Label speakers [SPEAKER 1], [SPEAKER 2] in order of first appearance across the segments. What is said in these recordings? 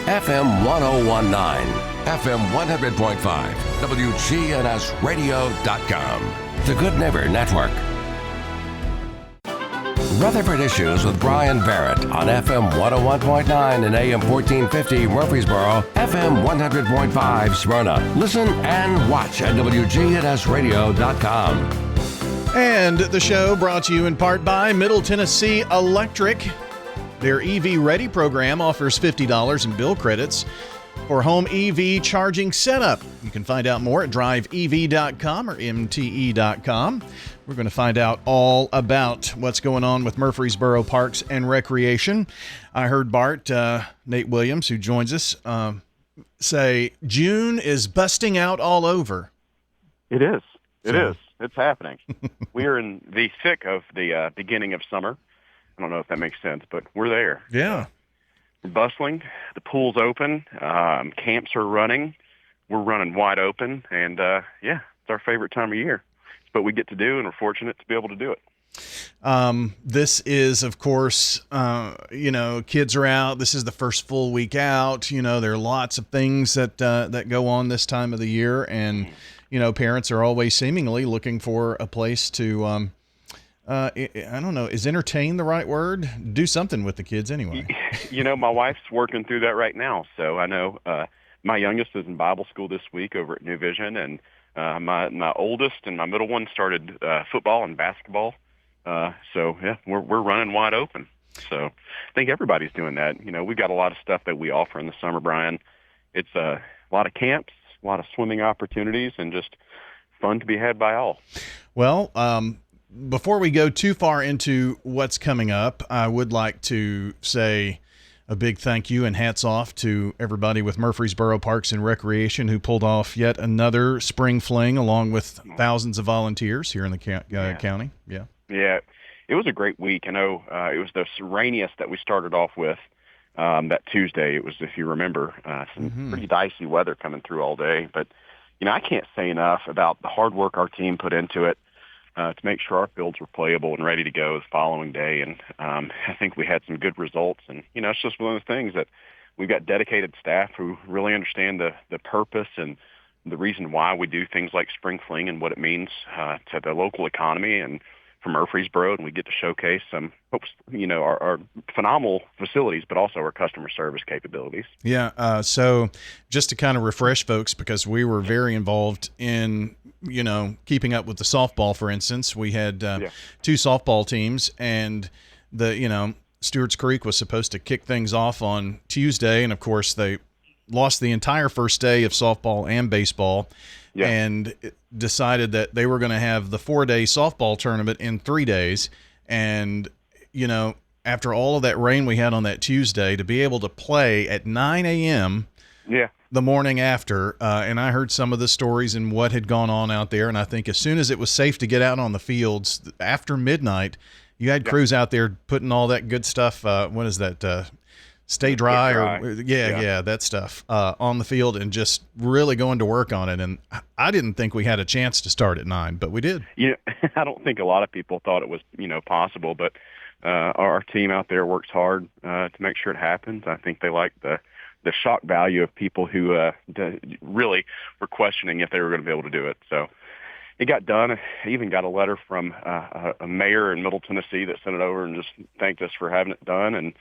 [SPEAKER 1] FM 1019, FM 100.5, WGNSradio.com. The Good Neighbor Network. Rutherford Issues with Bryan Barrett on FM 101.9 and AM 1450 Murfreesboro, FM 100.5 Smyrna. Listen and watch at WGNSradio.com.
[SPEAKER 2] And the show brought to you in part by Middle Tennessee Electric. Their EV Ready program offers $50 in bill credits for home EV charging setup. You can find out more at driveev.com or mte.com. We're going to find out all about what's going on with Murfreesboro Parks and Recreation. I heard Bart, Nate Williams, who joins us, say June is busting out all over.
[SPEAKER 3] It is. It is. It's happening. We are in the thick of the beginning of summer. I don't know if that makes sense, but we're there.
[SPEAKER 2] Yeah.
[SPEAKER 3] We're bustling. The pool's open. Camps are running. We're running wide open. And, it's our favorite time of year. It's what we get to do, and we're fortunate to be able to do it.
[SPEAKER 2] This is, of course, kids are out. This is the first full week out. There are lots of things that go on this time of the year. And, parents are always seemingly looking for a place to, I don't know, is entertain the right word? Do something with the kids anyway.
[SPEAKER 3] My wife's working through that right now. So I know my youngest is in Bible school this week over at New Vision, and my oldest and my middle one started football and basketball. We're running wide open. So I think everybody's doing that. We've got a lot of stuff that we offer in the summer, Brian. It's a lot of camps, a lot of swimming opportunities, and just fun to be had by all.
[SPEAKER 2] Well, before we go too far into what's coming up, I would like to say a big thank you and hats off to everybody with Murfreesboro Parks and Recreation who pulled off yet another Spring Fling along with thousands of volunteers here in the county. Yeah.
[SPEAKER 3] Yeah, it was a great week. I know it was the rainiest that we started off with that Tuesday. It was, if you remember, some pretty dicey weather coming through all day. But, I can't say enough about the hard work our team put into it to make sure our fields were playable and ready to go the following day. And I think we had some good results. And, it's just one of the things that we've got dedicated staff who really understand the purpose and the reason why we do things like Spring Fling and what it means to the local economy and for Murfreesboro, and we get to showcase some, our phenomenal facilities, but also our customer service capabilities.
[SPEAKER 2] Yeah. So just to kind of refresh folks, because we were very involved in, keeping up with the softball, for instance. We had two softball teams, and Stewart's Creek was supposed to kick things off on Tuesday, and of course they lost the entire first day of softball and baseball. Yeah. And decided that they were going to have the 4-day softball tournament in 3 days. And, after all of that rain we had on that Tuesday, to be able to play at 9 a.m. The morning after, and I heard some of the stories and what had gone on out there. And I think as soon as it was safe to get out on the fields after midnight, you had crews out there putting all that good stuff. What is that? Stay dry, that stuff on the field, and just really going to work on it. And I didn't think we had a chance to start at 9, but we did.
[SPEAKER 3] I don't think a lot of people thought it was, possible, but our team out there works hard to make sure it happens. I think they like the shock value of people who really were questioning if they were going to be able to do it. So it got done. I even got a letter from a mayor in Middle Tennessee that sent it over and just thanked us for having it done. And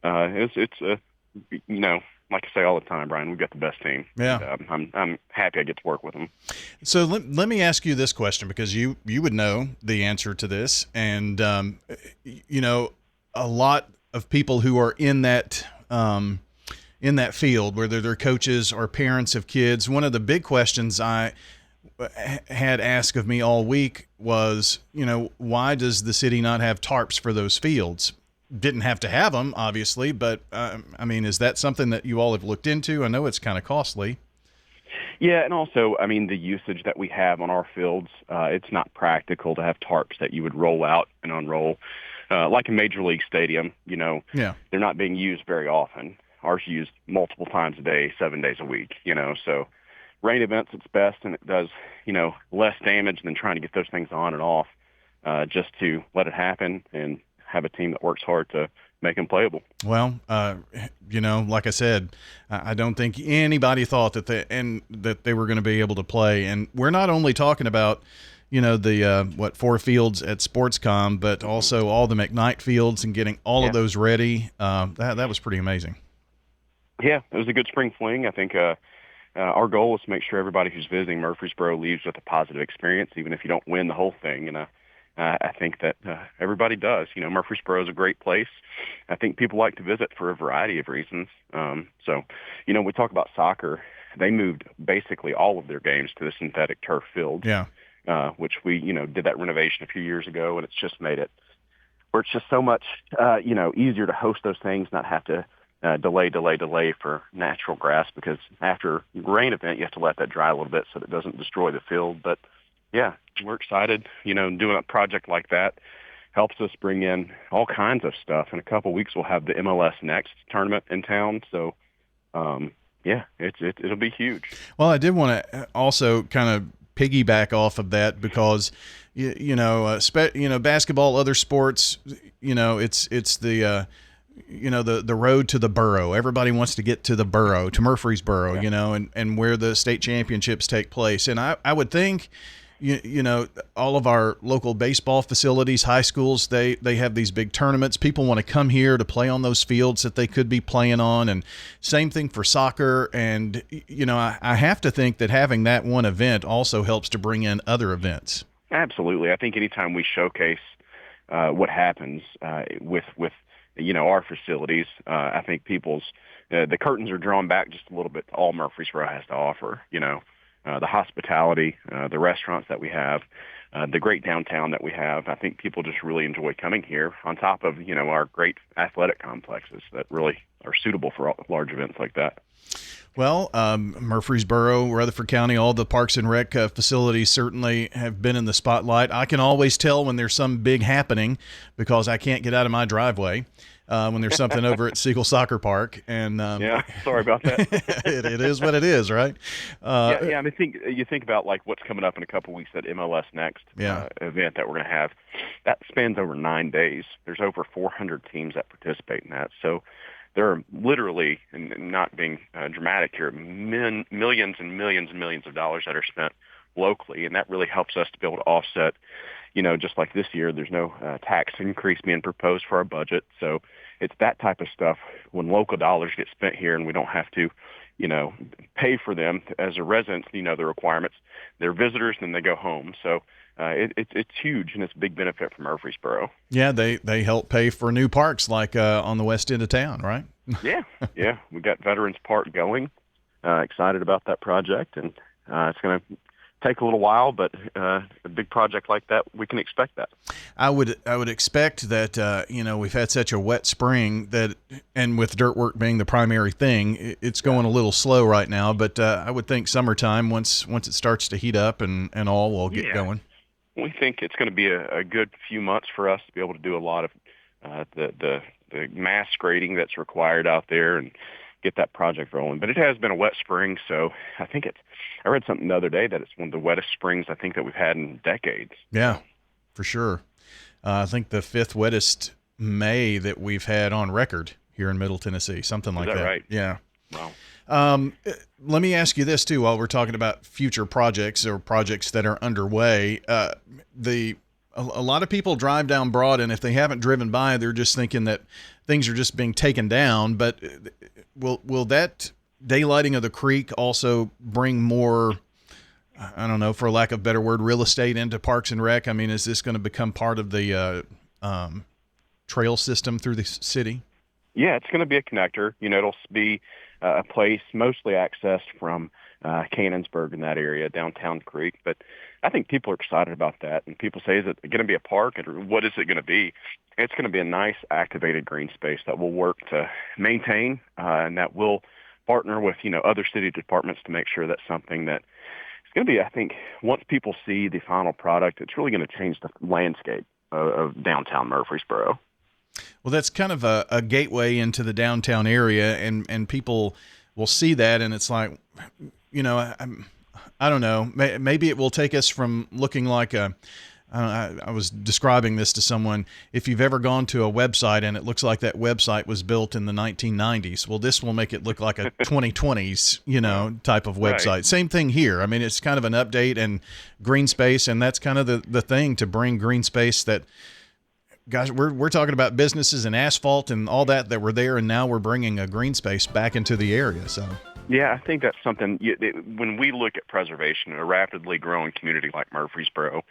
[SPEAKER 3] it's like I say all the time, Brian, we've got the best team.
[SPEAKER 2] Yeah.
[SPEAKER 3] And, I'm happy I get to work with them.
[SPEAKER 2] So let me ask you this question, because you would know the answer to this. And, a lot of people who are in that field, whether they're coaches or parents of kids, one of the big questions I had asked of me all week was, why does the city not have tarps for those fields? Didn't have to have them, obviously, but is that something that you all have looked into? I know it's kind of costly.
[SPEAKER 3] Yeah, and also, the usage that we have on our fields, it's not practical to have tarps that you would roll out and unroll. Like a major league stadium, they're not being used very often. Ours used multiple times a day, 7 days a week, so rain events, it's best, and it does, less damage than trying to get those things on and off, just to let it happen and have a team that works hard to make them playable.
[SPEAKER 2] Well, like I said, I don't think anybody thought that they were going to be able to play. And we're not only talking about, the 4 fields at Sportscom, but also all the McKnight fields and getting all of those ready. That was pretty amazing. Yeah,
[SPEAKER 3] it was a good spring fling. I think our goal is to make sure everybody who's visiting Murfreesboro leaves with a positive experience, even if you don't win the whole thing. And I think that everybody does. Murfreesboro is a great place. I think people like to visit for a variety of reasons. We talk about soccer. They moved basically all of their games to the synthetic turf field.
[SPEAKER 2] Yeah.
[SPEAKER 3] Which we, did that renovation a few years ago, and it's just made it where it's just so much, easier to host those things, not have to delay for natural grass, because after a rain event, you have to let that dry a little bit so that it doesn't destroy the field. But, yeah, we're excited. Doing a project like that helps us bring in all kinds of stuff. In a couple of weeks, we'll have the MLS Next tournament in town. So, it'll be huge.
[SPEAKER 2] Well, I did want to also kind of piggyback off of that, because basketball, other sports, it's the the road to the borough. Everybody wants to get to the borough, to Murfreesboro, and where the state championships take place. And I would think all of our local baseball facilities, high schools, they have these big tournaments. People want to come here to play on those fields that they could be playing on. And same thing for soccer. And, I have to think that having that one event also helps to bring in other events.
[SPEAKER 3] Absolutely. I think anytime we showcase what happens with our facilities, I think the curtains are drawn back just a little bit to all Murfreesboro has to offer, the hospitality, the restaurants that we have, the great downtown that we have. I think people just really enjoy coming here, on top of, our great athletic complexes that really are suitable for large events like that.
[SPEAKER 2] Well, Murfreesboro, Rutherford County, all the Parks and Rec facilities certainly have been in the spotlight. I can always tell when there's some big happening, because I can't get out of my driveway when there's something over at Siegel Soccer Park. And
[SPEAKER 3] sorry about that.
[SPEAKER 2] it is what it is, right?
[SPEAKER 3] I mean, you think about like what's coming up in a couple of weeks, that MLS Next event that we're going to have. That spans over 9 days. There's over 400 teams that participate in that. So there are literally, and not being dramatic here, millions and millions and millions of dollars that are spent locally, and that really helps us to be able to offset, just like this year, there's no tax increase being proposed for our budget. So it's that type of stuff when local dollars get spent here and we don't have to, pay for them as a resident, the requirements. They're visitors and they go home. So it's huge, and it's a big benefit for Murfreesboro.
[SPEAKER 2] Yeah, they help pay for new parks like on the west end of town, right?
[SPEAKER 3] Yeah. We got Veterans Park going. Excited about that project, and it's going to take a little while, but a big project like that, we can expect that.
[SPEAKER 2] I would expect that we've had such a wet spring that, and with dirt work being the primary thing, it's going a little slow right now. But I would think summertime, once it starts to heat up and all, will get going.
[SPEAKER 3] We think it's going to be a good few months for us to be able to do a lot of the mass grading that's required out there and get that project rolling. But it has been a wet spring, so I think I read something the other day that it's one of the wettest springs I think that we've had in decades.
[SPEAKER 2] Yeah, for sure. I think the 5th wettest May that we've had on record here in Middle Tennessee, something like that.
[SPEAKER 3] Is that right?
[SPEAKER 2] Yeah.
[SPEAKER 3] Wow.
[SPEAKER 2] Let me ask you this too, while we're talking about future projects or projects that are underway. A lot of people drive down Broad, and if they haven't driven by, they're just thinking that things are just being taken down. But will that daylighting of the creek also bring more, I don't know, for lack of a better word, real estate into Parks and Rec? I mean, is this going to become part of the trail system through the city?
[SPEAKER 3] Yeah, it's going to be a connector. It'll be a place mostly accessed from Cannonsburg in that area, downtown Creek. But I think people are excited about that. And people say, is it going to be a park? Or what is it going to be? It's going to be a nice activated green space that we'll work to maintain and that will partner with, other city departments to make sure that's something that it's going to be, I think, once people see the final product, it's really going to change the landscape of downtown Murfreesboro.
[SPEAKER 2] Well, that's kind of a gateway into the downtown area, and people will see that, and it's like, I don't know, maybe it will take us from looking like a I was describing this to someone. If you've ever gone to a website and it looks like that website was built in the 1990s, well, this will make it look like a 2020s, type of website. Right. Same thing here. I mean, it's kind of an update and green space, and that's kind of the thing, to bring green space that, gosh, we're talking about businesses and asphalt and all that were there, and now we're bringing a green space back into the area. So.
[SPEAKER 3] Yeah, I think that's something, when we look at preservation in a rapidly growing community like Murfreesboro,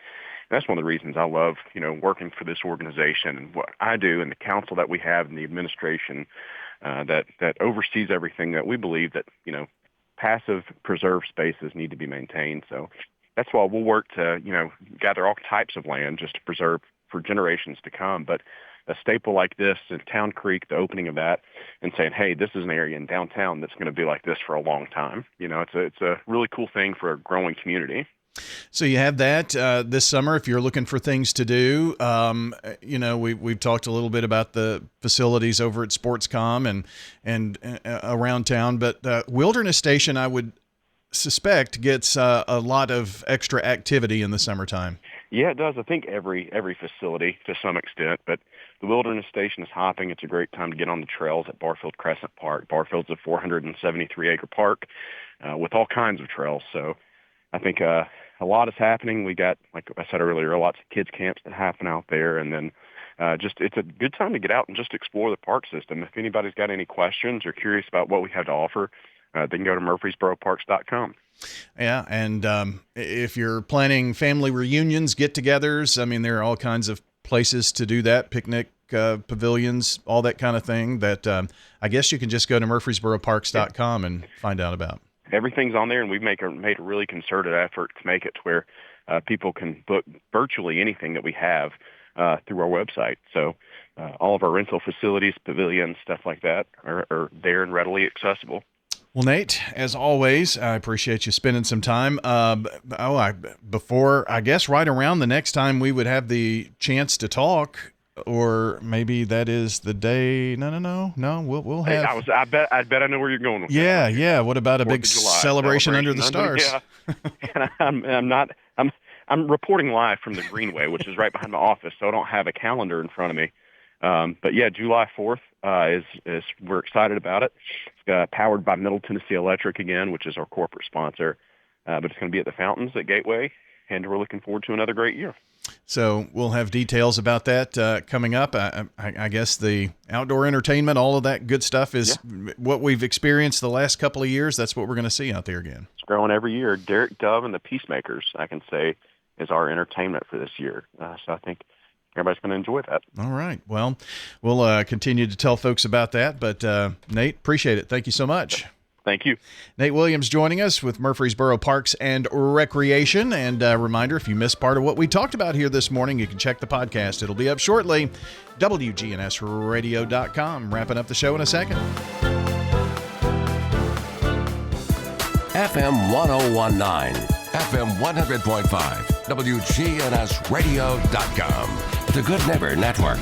[SPEAKER 3] that's one of the reasons I love, working for this organization and what I do, and the council that we have and the administration that oversees everything, that we believe that, passive preserved spaces need to be maintained. So that's why we'll work to, gather all types of land just to preserve for generations to come. But a staple like this in Town Creek, the opening of that, and saying, hey, this is an area in downtown that's going to be like this for a long time. It's a really cool thing for a growing community.
[SPEAKER 2] So you have that this summer if you're looking for things to do. We've talked a little bit about the facilities over at Sportscom and around town, but Wilderness Station, I would suspect, gets a lot of extra activity in the summertime.
[SPEAKER 3] Yeah, it does. I think every facility to some extent, but the Wilderness Station is hopping. It's a great time to get on the trails at Barfield Crescent Park. Barfield's a 473-acre park with all kinds of trails. So I think a lot is happening. We got, like I said earlier, lots of kids camps that happen out there, and then it's a good time to get out and just explore the park system. If anybody's got any questions or curious about what we have to offer, they can go to murfreesboroparks.com.
[SPEAKER 2] Yeah, and if you're planning family reunions, get-togethers, I mean, there are all kinds of places to do that, picnic pavilions, all that kind of thing, that I guess you can just go to murfreesboroparks.com and find out about.
[SPEAKER 3] Everything's on there, and we've made a really concerted effort to make it to where people can book virtually anything that we have through our website. So all of our rental facilities, pavilions, stuff like that are there and readily accessible.
[SPEAKER 2] Well, Nate, as always, I appreciate you spending some time. Before, I guess, right around the next time we would have the chance to talk, or maybe that is the day. No. We'll have.
[SPEAKER 3] Hey, I bet I know where you're going with that.
[SPEAKER 2] Yeah. What about a big celebration under the stars?
[SPEAKER 3] Yeah. I'm reporting live from the Greenway, which is right behind my office, so I don't have a calendar in front of me. But yeah, July 4th is we're excited about it. It's powered by Middle Tennessee Electric again, which is our corporate sponsor. But it's going to be at the fountains at Gateway, and we're looking forward to another great year.
[SPEAKER 2] So we'll have details about that coming up. I guess the outdoor entertainment, all of that good stuff is what we've experienced the last couple of years. That's what we're going to see out there again.
[SPEAKER 3] It's growing every year. Derek Dove and the Peacemakers, I can say, is our entertainment for this year. So I think everybody's going to enjoy that.
[SPEAKER 2] All right. Well, we'll continue to tell folks about that. But, Nate, appreciate it. Thank you so much.
[SPEAKER 3] Thank you.
[SPEAKER 2] Nate Williams joining us with Murfreesboro Parks and Recreation. And a reminder, if you missed part of what we talked about here this morning, you can check the podcast. It'll be up shortly. WGNSradio.com. Wrapping up the show in a second.
[SPEAKER 1] FM 1019, FM 100.5, WGNSradio.com. The Good Neighbor Network.